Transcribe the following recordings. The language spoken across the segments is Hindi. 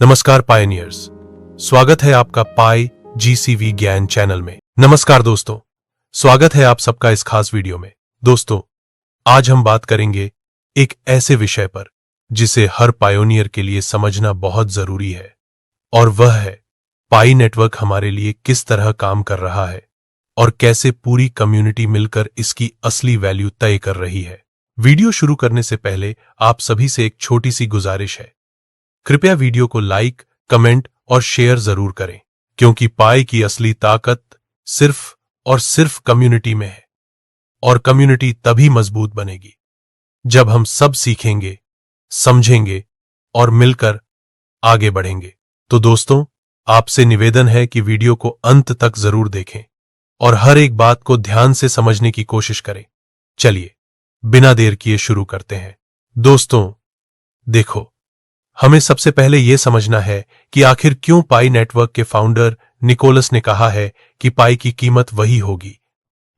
नमस्कार पायनियर्स, स्वागत है आपका पाई जीसीवी ज्ञान चैनल में। नमस्कार दोस्तों, स्वागत है आप सबका इस खास वीडियो में। दोस्तों, आज हम बात करेंगे एक ऐसे विषय पर जिसे हर पायोनियर के लिए समझना बहुत जरूरी है, और वह है पाई नेटवर्क हमारे लिए किस तरह काम कर रहा है और कैसे पूरी कम्युनिटी मिलकर इसकी असली वैल्यू तय कर रही है। वीडियो शुरू करने से पहले आप सभी से एक छोटी सी गुजारिश है, कृपया वीडियो को लाइक, कमेंट और शेयर जरूर करें, क्योंकि पाई की असली ताकत सिर्फ और सिर्फ कम्युनिटी में है, और कम्युनिटी तभी मजबूत बनेगी जब हम सब सीखेंगे, समझेंगे और मिलकर आगे बढ़ेंगे। तो दोस्तों, आपसे निवेदन है कि वीडियो को अंत तक जरूर देखें और हर एक बात को ध्यान से समझने की कोशिश करें। चलिए, बिना देर किए शुरू करते हैं। दोस्तों देखो, हमें सबसे पहले यह समझना है कि आखिर क्यों पाई नेटवर्क के फाउंडर निकोलस ने कहा है कि पाई की कीमत वही होगी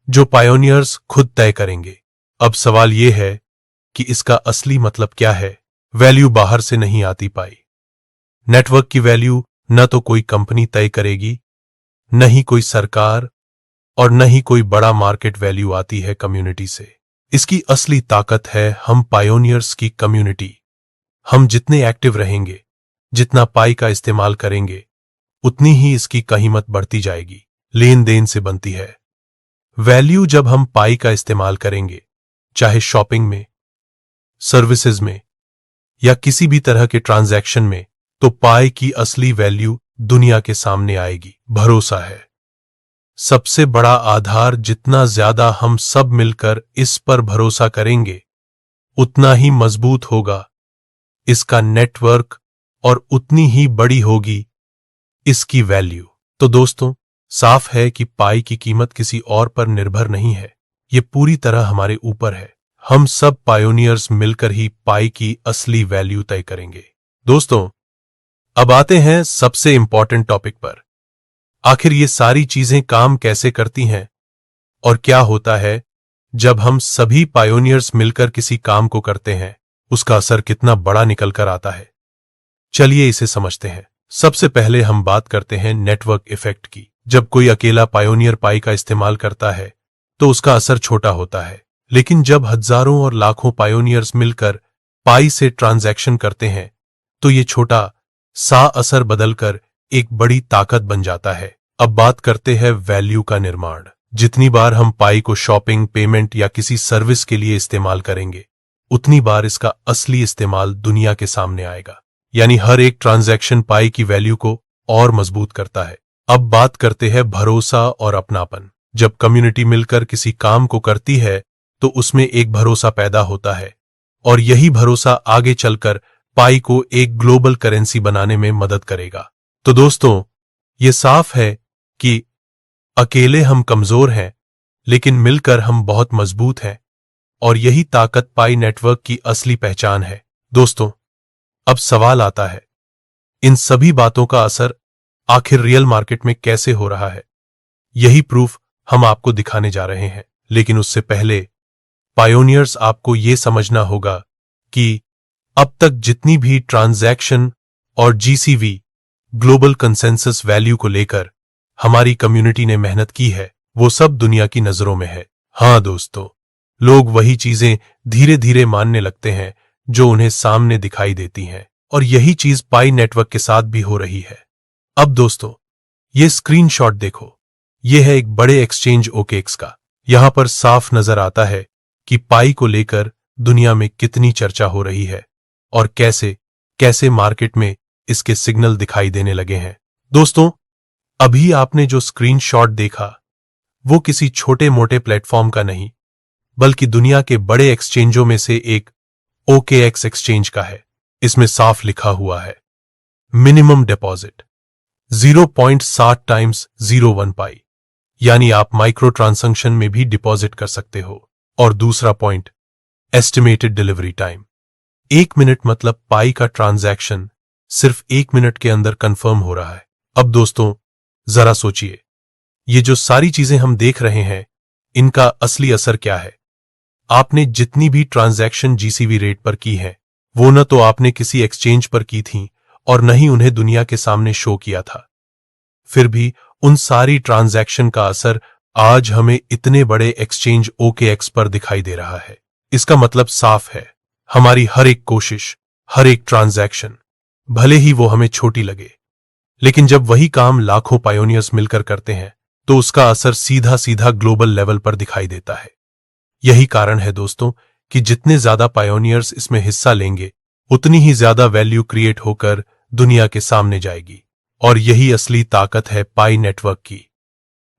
जो पायोनियर्स खुद तय करेंगे। अब सवाल यह है कि इसका असली मतलब क्या है। वैल्यू बाहर से नहीं आती। पाई नेटवर्क की वैल्यू न तो कोई कंपनी तय करेगी, न ही कोई सरकार, और न ही कोई बड़ा मार्केट वैल्यू आती है कम्युनिटी से। इसकी असली ताकत है हम पायोनियर्स की कम्युनिटी। हम जितने एक्टिव रहेंगे, जितना पाई का इस्तेमाल करेंगे, उतनी ही इसकी कीमत बढ़ती जाएगी। लेन देन से बनती है वैल्यू। जब हम पाई का इस्तेमाल करेंगे, चाहे शॉपिंग में, सर्विसेज में या किसी भी तरह के ट्रांजैक्शन में, तो पाई की असली वैल्यू दुनिया के सामने आएगी। भरोसा है सबसे बड़ा आधार। जितना ज्यादा हम सब मिलकर इस पर भरोसा करेंगे, उतना ही मजबूत होगा इसका नेटवर्क और उतनी ही बड़ी होगी इसकी वैल्यू। तो दोस्तों, साफ है कि पाई की कीमत किसी और पर निर्भर नहीं है, ये पूरी तरह हमारे ऊपर है। हम सब पायोनियर्स मिलकर ही पाई की असली वैल्यू तय करेंगे। दोस्तों, अब आते हैं सबसे इंपॉर्टेंट टॉपिक पर। आखिर ये सारी चीजें काम कैसे करती हैं और क्या होता है जब हम सभी पायोनियर्स मिलकर किसी काम को करते हैं, उसका असर कितना बड़ा निकल कर आता है। चलिए इसे समझते हैं। सबसे पहले हम बात करते हैं नेटवर्क इफेक्ट की। जब कोई अकेला पायोनियर पाई का इस्तेमाल करता है तो उसका असर छोटा होता है, लेकिन जब हजारों और लाखों पायोनियर्स मिलकर पाई से ट्रांजैक्शन करते हैं तो ये छोटा सा असर बदलकर एक बड़ी ताकत बन जाता है। अब बात करते हैं वैल्यू का निर्माण। जितनी बार हम पाई को शॉपिंग, पेमेंट या किसी सर्विस के लिए इस्तेमाल करेंगे, उतनी बार इसका असली इस्तेमाल दुनिया के सामने आएगा। यानी हर एक ट्रांजैक्शन पाई की वैल्यू को और मजबूत करता है। अब बात करते हैं भरोसा और अपनापन। जब कम्युनिटी मिलकर किसी काम को करती है तो उसमें एक भरोसा पैदा होता है, और यही भरोसा आगे चलकर पाई को एक ग्लोबल करेंसी बनाने में मदद करेगा। तो दोस्तों, ये साफ है कि अकेले हम कमजोर हैं, लेकिन मिलकर हम बहुत मजबूत हैं, और यही ताकत पाई नेटवर्क की असली पहचान है। दोस्तों, अब सवाल आता है, इन सभी बातों का असर आखिर रियल मार्केट में कैसे हो रहा है। यही प्रूफ हम आपको दिखाने जा रहे हैं। लेकिन उससे पहले पायोनियर्स, आपको यह समझना होगा कि अब तक जितनी भी ट्रांजैक्शन और जीसीवी, ग्लोबल कंसेंसस वैल्यू को लेकर हमारी कम्युनिटी ने मेहनत की है, वो सब दुनिया की नजरों में है। हाँ दोस्तों, लोग वही चीजें धीरे धीरे मानने लगते हैं जो उन्हें सामने दिखाई देती हैं, और यही चीज पाई नेटवर्क के साथ भी हो रही है। अब दोस्तों, ये स्क्रीनशॉट देखो। यह है एक बड़े एक्सचेंज ओकेक्स का। यहां पर साफ नजर आता है कि पाई को लेकर दुनिया में कितनी चर्चा हो रही है और कैसे कैसे मार्केट में इसके सिग्नल दिखाई देने लगे हैं। दोस्तों, अभी आपने जो स्क्रीनशॉट देखा वो किसी छोटे मोटे प्लेटफॉर्म का नहीं, बल्कि दुनिया के बड़े एक्सचेंजों में से एक OKX एक्सचेंज का है। इसमें साफ लिखा हुआ है मिनिमम डिपॉजिट 0.7 टाइम्स 01 पाई, यानी आप माइक्रो ट्रांजैक्शन में भी डिपॉजिट कर सकते हो। और दूसरा point, estimated delivery time 1 minute, मतलब पाई का ट्रांजैक्शन सिर्फ 1 मिनट के अंदर कंफर्म हो रहा है। अब दोस्तों, जरा सोचिए, ये जो सारी चीजें हम देख रहे हैं, इनका असली असर क्या है। आपने जितनी भी ट्रांजैक्शन जीसीवी रेट पर की है, वो न तो आपने किसी एक्सचेंज पर की थी और न ही उन्हें दुनिया के सामने शो किया था। फिर भी उन सारी ट्रांजैक्शन का असर आज हमें इतने बड़े एक्सचेंज OKX पर दिखाई दे रहा है। इसका मतलब साफ है, हमारी हर एक कोशिश, हर एक ट्रांजैक्शन, भले ही वो हमें छोटी लगे, लेकिन जब वही काम लाखों पायोनियर्स मिलकर करते हैं तो उसका असर सीधा सीधा ग्लोबल लेवल पर दिखाई देता है। यही कारण है दोस्तों कि जितने ज्यादा पायोनियर्स इसमें हिस्सा लेंगे उतनी ही ज्यादा वैल्यू क्रिएट होकर दुनिया के सामने जाएगी। और यही असली ताकत है पाई नेटवर्क की।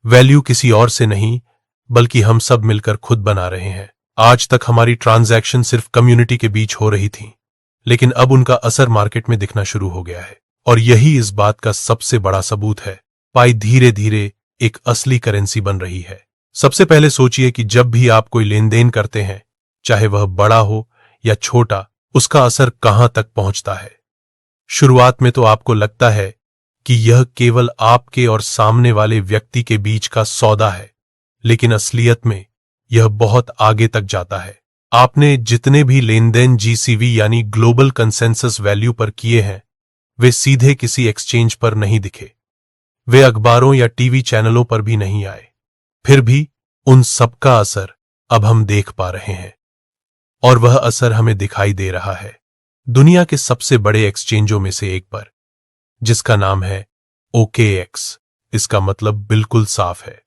वैल्यू किसी और से नहीं बल्कि हम सब मिलकर खुद बना रहे हैं। आज तक हमारी ट्रांजैक्शन सिर्फ कम्युनिटी के बीच हो रही थी, लेकिन अब उनका असर मार्केट में दिखना शुरू हो गया है। और यही इस बात का सबसे बड़ा सबूत है, पाई धीरे धीरे एक असली करेंसी बन रही है। सबसे पहले सोचिए कि जब भी आप कोई लेन देन करते हैं, चाहे वह बड़ा हो या छोटा, उसका असर कहां तक पहुंचता है। शुरुआत में तो आपको लगता है कि यह केवल आपके और सामने वाले व्यक्ति के बीच का सौदा है, लेकिन असलियत में यह बहुत आगे तक जाता है। आपने जितने भी लेन देन GCV यानी ग्लोबल कंसेंसस वैल्यू पर किए हैं, वे सीधे किसी एक्सचेंज पर नहीं दिखे, वे अखबारों या टीवी चैनलों पर भी नहीं आए। फिर भी उन सबका असर अब हम देख पा रहे हैं, और वह असर हमें दिखाई दे रहा है दुनिया के सबसे बड़े एक्सचेंजों में से एक पर, जिसका नाम है OKX। इसका मतलब बिल्कुल साफ है,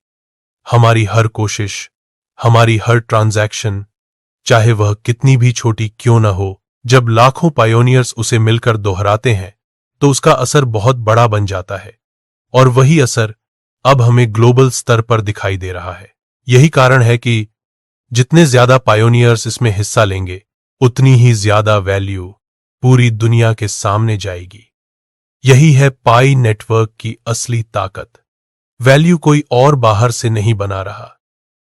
हमारी हर कोशिश, हमारी हर ट्रांजैक्शन, चाहे वह कितनी भी छोटी क्यों न हो, जब लाखों पायोनियर्स उसे मिलकर दोहराते हैं तो उसका असर बहुत बड़ा बन जाता है। और वही असर अब हमें ग्लोबल स्तर पर दिखाई दे रहा है। यही कारण है कि जितने ज्यादा पायोनियर्स इसमें हिस्सा लेंगे उतनी ही ज्यादा वैल्यू पूरी दुनिया के सामने जाएगी। यही है पाई नेटवर्क की असली ताकत। वैल्यू कोई और बाहर से नहीं बना रहा,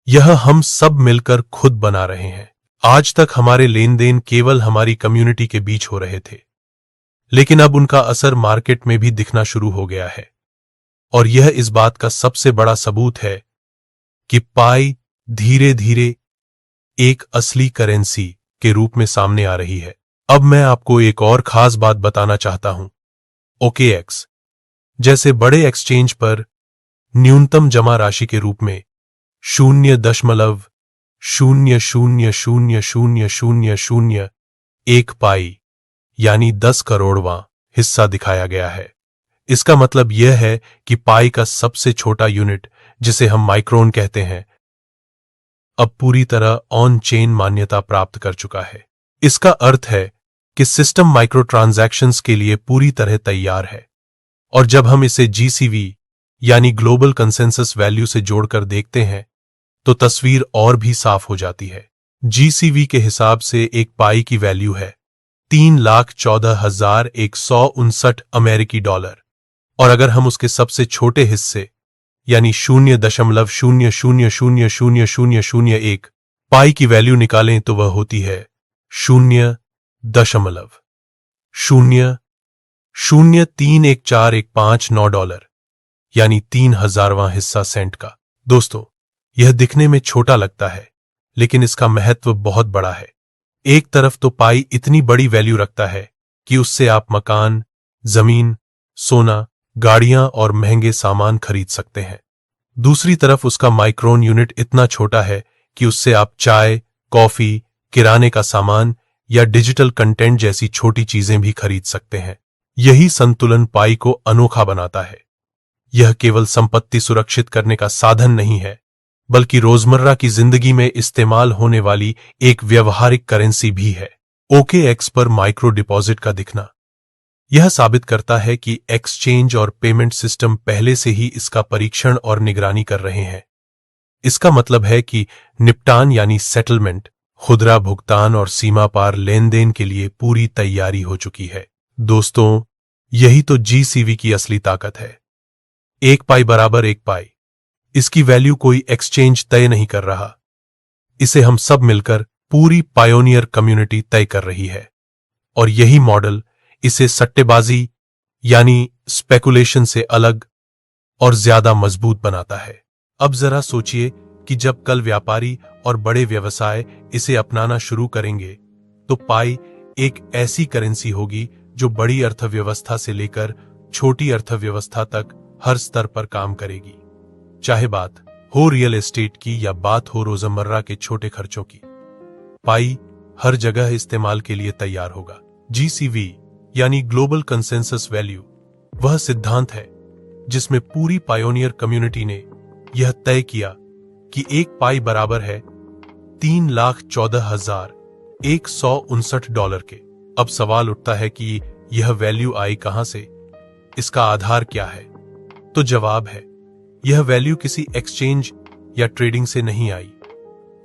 यह हम सब मिलकर खुद बना रहे हैं। आज तक हमारे लेन देन केवल हमारी कम्युनिटी के बीच हो रहे थे, लेकिन अब उनका असर मार्केट में भी दिखना शुरू हो गया है। और यह इस बात का सबसे बड़ा सबूत है कि पाई धीरे धीरे एक असली करेंसी के रूप में सामने आ रही है। अब मैं आपको एक और खास बात बताना चाहता हूं। OKX जैसे बड़े एक्सचेंज पर न्यूनतम जमा राशि के रूप में 0.0000001 पाई यानी 10 करोड़वां हिस्सा दिखाया गया है। इसका मतलब यह है कि पाई का सबसे छोटा यूनिट, जिसे हम माइक्रोन कहते हैं, अब पूरी तरह ऑन चेन मान्यता प्राप्त कर चुका है। इसका अर्थ है कि सिस्टम माइक्रो ट्रांजैक्शंस के लिए पूरी तरह तैयार है। और जब हम इसे GCV यानी ग्लोबल कंसेंसस वैल्यू से जोड़कर देखते हैं तो तस्वीर और भी साफ हो जाती है। GCV के हिसाब से एक पाई की वैल्यू है $3,14,159 अमेरिकी डॉलर, और अगर हम उसके सबसे छोटे हिस्से यानी 0.0000001 पाई की वैल्यू निकालें तो वह होती है 0.0031415 डॉलर, यानी 3000वां हिस्सा सेंट का। दोस्तों, यह दिखने में छोटा लगता है, लेकिन इसका महत्व बहुत बड़ा है। एक तरफ तो पाई इतनी बड़ी वैल्यू रखता है कि उससे आप मकान, जमीन, सोना, गाड़ियां और महंगे सामान खरीद सकते हैं। दूसरी तरफ उसका माइक्रोन यूनिट इतना छोटा है कि उससे आप चाय, कॉफी, किराने का सामान या डिजिटल कंटेंट जैसी छोटी चीजें भी खरीद सकते हैं। यही संतुलन पाई को अनोखा बनाता है। यह केवल संपत्ति सुरक्षित करने का साधन नहीं है, बल्कि रोजमर्रा की जिंदगी में इस्तेमाल होने वाली एक व्यवहारिक करेंसी भी है। OKX पर माइक्रो डिपॉजिट का दिखना यह साबित करता है कि एक्सचेंज और पेमेंट सिस्टम पहले से ही इसका परीक्षण और निगरानी कर रहे हैं। इसका मतलब है कि निपटान यानी सेटलमेंट, खुदरा भुगतान और सीमा पार लेन देन के लिए पूरी तैयारी हो चुकी है। दोस्तों, यही तो GCV की असली ताकत है। एक पाई बराबर एक पाई। इसकी वैल्यू कोई एक्सचेंज तय नहीं कर रहा, इसे हम सब मिलकर पूरी पायोनियर कम्युनिटी तय कर रही है। और यही मॉडल इसे सट्टेबाजी यानी स्पेकुलेशन से अलग और ज्यादा मजबूत बनाता है। अब जरा सोचिए कि जब कल व्यापारी और बड़े व्यवसाय इसे अपनाना शुरू करेंगे तो पाई एक ऐसी करेंसी होगी जो बड़ी अर्थव्यवस्था से लेकर छोटी अर्थव्यवस्था तक हर स्तर पर काम करेगी। चाहे बात हो रियल एस्टेट की या बात हो रोजमर्रा के छोटे खर्चों की, पाई हर जगह इस्तेमाल के लिए तैयार होगा। GCV यानी ग्लोबल कंसेंसस वैल्यू वह सिद्धांत है जिसमें पूरी पायोनियर कम्युनिटी ने यह तय किया कि एक पाई बराबर है $3,14,159 के। अब सवाल उठता है कि यह वैल्यू आई कहां से, इसका आधार क्या है? तो जवाब है, यह वैल्यू किसी एक्सचेंज या ट्रेडिंग से नहीं आई।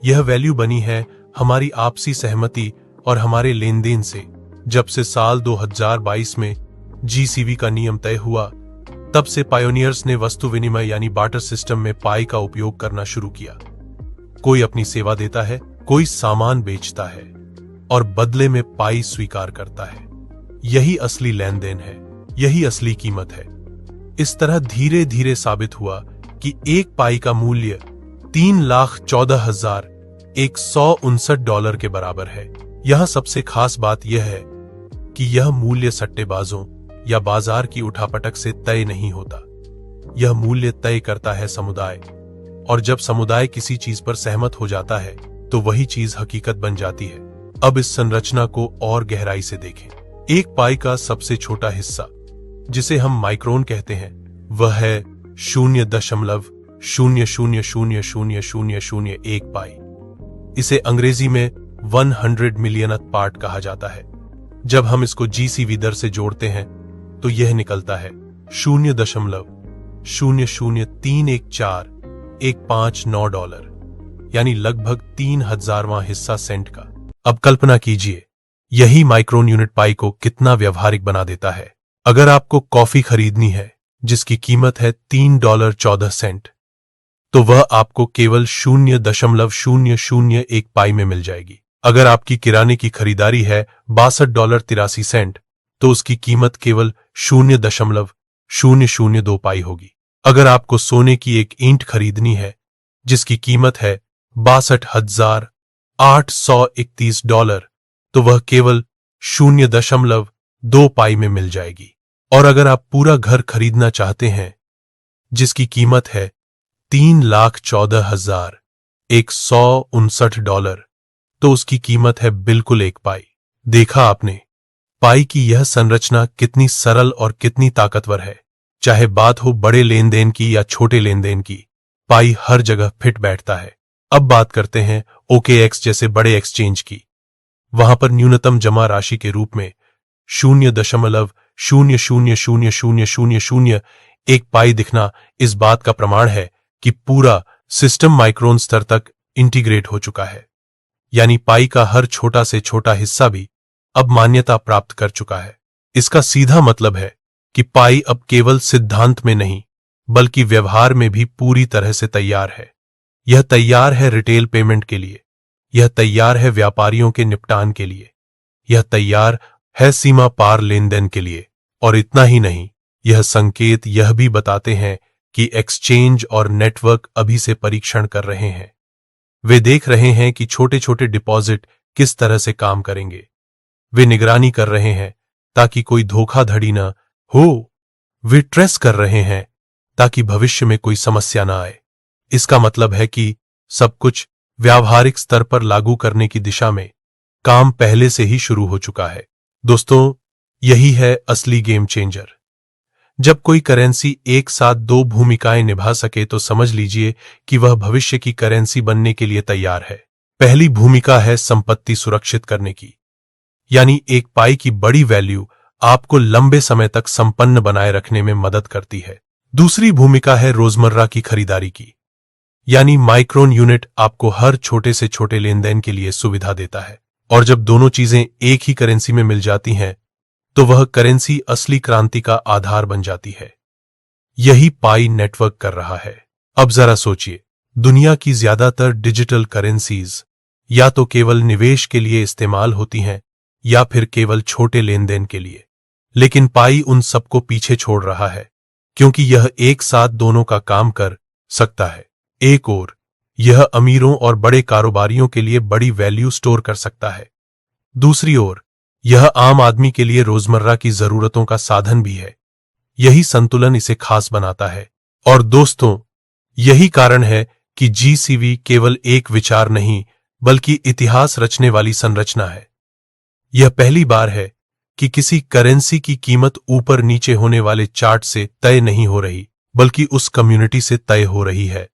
यह वैल्यू बनी है हमारी आपसी सहमति और हमारे लेन देन से। जब से साल 2022 में GCV का नियम तय हुआ, तब से पायोनियर्स ने वस्तु विनिमय यानी बार्टर सिस्टम में पाई का उपयोग करना शुरू किया। कोई अपनी सेवा देता है, कोई सामान बेचता है और बदले में पाई स्वीकार करता है। यही असली लेन देन है, यही असली कीमत है। इस तरह धीरे धीरे साबित हुआ कि एक पाई का मूल्य $3,14,159 के बराबर है। यहां सबसे खास बात यह है कि यह मूल्य सट्टेबाजों या बाजार की उठापटक से तय नहीं होता। यह मूल्य तय करता है समुदाय, और जब समुदाय किसी चीज पर सहमत हो जाता है तो वही चीज हकीकत बन जाती है। अब इस संरचना को और गहराई से देखें। एक पाई का सबसे छोटा हिस्सा, जिसे हम माइक्रोन कहते हैं, वह है 0.000000001 पाई। इसे अंग्रेजी में 100 मिलियनथ पार्ट कहा जाता है। जब हम इसको GCV दर से जोड़ते हैं तो यह निकलता है 0.00314,159 डॉलर, यानी लगभग 3000वां हिस्सा सेंट का। अब कल्पना कीजिए, यही माइक्रोन यूनिट पाई को कितना व्यवहारिक बना देता है। अगर आपको कॉफी खरीदनी है जिसकी कीमत है $3.14, तो वह आपको केवल 0.001 पाई में मिल जाएगी। अगर आपकी किराने की खरीदारी है $62.83, तो उसकी कीमत केवल 0.002 पाई होगी। अगर आपको सोने की एक ईंट खरीदनी है जिसकी कीमत है $62,831, तो वह केवल 0.2 पाई में मिल जाएगी। और अगर आप पूरा घर खरीदना चाहते हैं जिसकी कीमत है $3,14,159, तो उसकी कीमत है बिल्कुल 1 पाई। देखा आपने, पाई की यह संरचना कितनी सरल और कितनी ताकतवर है। चाहे बात हो बड़े लेन देन की या छोटे लेन देन की, पाई हर जगह फिट बैठता है। अब बात करते हैं OKX जैसे बड़े एक्सचेंज की। वहां पर न्यूनतम जमा राशि के रूप में 0.0000001 पाई दिखना इस बात का प्रमाण है कि पूरा सिस्टम माइक्रोन स्तर तक इंटीग्रेट हो चुका है। यानी पाई का हर छोटा से छोटा हिस्सा भी अब मान्यता प्राप्त कर चुका है। इसका सीधा मतलब है कि पाई अब केवल सिद्धांत में नहीं, बल्कि व्यवहार में भी पूरी तरह से तैयार है। यह तैयार है रिटेल पेमेंट के लिए, यह तैयार है व्यापारियों के निपटान के लिए, यह तैयार है सीमा पार लेन देन के लिए। और इतना ही नहीं, यह संकेत यह भी बताते हैं कि एक्सचेंज और नेटवर्क अभी से परीक्षण कर रहे हैं। वे देख रहे हैं कि छोटे छोटे डिपॉजिट किस तरह से काम करेंगे। वे निगरानी कर रहे हैं ताकि कोई धोखाधड़ी न हो। वे ट्रेस कर रहे हैं ताकि भविष्य में कोई समस्या न आए। इसका मतलब है कि सब कुछ व्यावहारिक स्तर पर लागू करने की दिशा में काम पहले से ही शुरू हो चुका है। दोस्तों, यही है असली गेम चेंजर। जब कोई करेंसी एक साथ दो भूमिकाएं निभा सके तो समझ लीजिए कि वह भविष्य की करेंसी बनने के लिए तैयार है। पहली भूमिका है संपत्ति सुरक्षित करने की, यानी एक पाई की बड़ी वैल्यू आपको लंबे समय तक संपन्न बनाए रखने में मदद करती है। दूसरी भूमिका है रोजमर्रा की खरीदारी की, यानी माइक्रोन यूनिट आपको हर छोटे से छोटे लेन देन के लिए सुविधा देता है। और जब दोनों चीजें एक ही करेंसी में मिल जाती हैं, तो वह करेंसी असली क्रांति का आधार बन जाती है। यही पाई नेटवर्क कर रहा है। अब जरा सोचिए, दुनिया की ज्यादातर डिजिटल करेंसीज या तो केवल निवेश के लिए इस्तेमाल होती हैं या फिर केवल छोटे लेन देन के लिए। लेकिन पाई उन सबको पीछे छोड़ रहा है, क्योंकि यह एक साथ दोनों का काम कर सकता है। एक ओर यह अमीरों और बड़े कारोबारियों के लिए बड़ी वैल्यू स्टोर कर सकता है, दूसरी ओर यह आम आदमी के लिए रोजमर्रा की जरूरतों का साधन भी है। यही संतुलन इसे खास बनाता है। और दोस्तों, यही कारण है कि जीसीवी केवल एक विचार नहीं बल्कि इतिहास रचने वाली संरचना है। यह पहली बार है कि किसी करेंसी की कीमत ऊपर नीचे होने वाले चार्ट से तय नहीं हो रही, बल्कि उस कम्युनिटी से तय हो रही है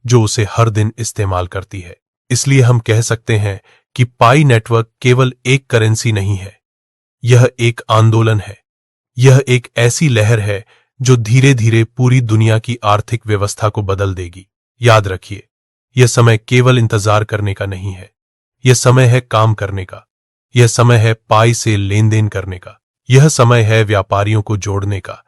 जो उसे हर दिन इस्तेमाल करती है। इसलिए हम कह सकते हैं कि पाई नेटवर्क केवल एक करेंसी नहीं है, यह एक आंदोलन है। यह एक ऐसी लहर है जो धीरे धीरे पूरी दुनिया की आर्थिक व्यवस्था को बदल देगी। याद रखिए, यह समय केवल इंतजार करने का नहीं है, यह समय है काम करने का। यह समय है पाई से लेन देन करने का। यह समय है व्यापारियों को जोड़ने का।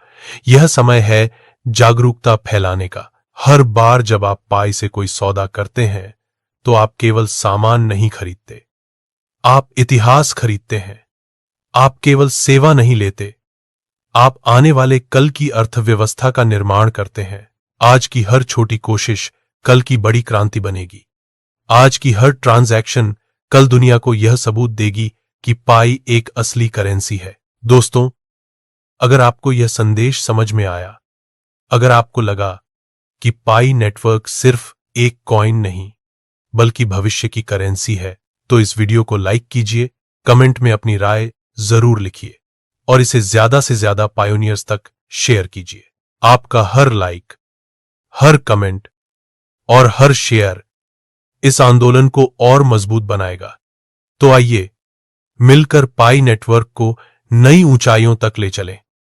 यह समय है जागरूकता फैलाने का। हर बार जब आप पाई से कोई सौदा करते हैं तो आप केवल सामान नहीं खरीदते, आप इतिहास खरीदते हैं। आप केवल सेवा नहीं लेते, आप आने वाले कल की अर्थव्यवस्था का निर्माण करते हैं। आज की हर छोटी कोशिश कल की बड़ी क्रांति बनेगी। आज की हर ट्रांजैक्शन कल दुनिया को यह सबूत देगी कि पाई एक असली करेंसी है। दोस्तों, अगर आपको यह संदेश समझ में आया, अगर आपको लगा कि पाई नेटवर्क सिर्फ एक कॉइन नहीं बल्कि भविष्य की करेंसी है, तो इस वीडियो को लाइक कीजिए, कमेंट में अपनी राय जरूर लिखिए और इसे ज्यादा से ज्यादा पायोनियर्स तक शेयर कीजिए। आपका हर लाइक, हर कमेंट और हर शेयर इस आंदोलन को और मजबूत बनाएगा। तो आइए मिलकर पाई नेटवर्क को नई ऊंचाइयों तक ले चलें।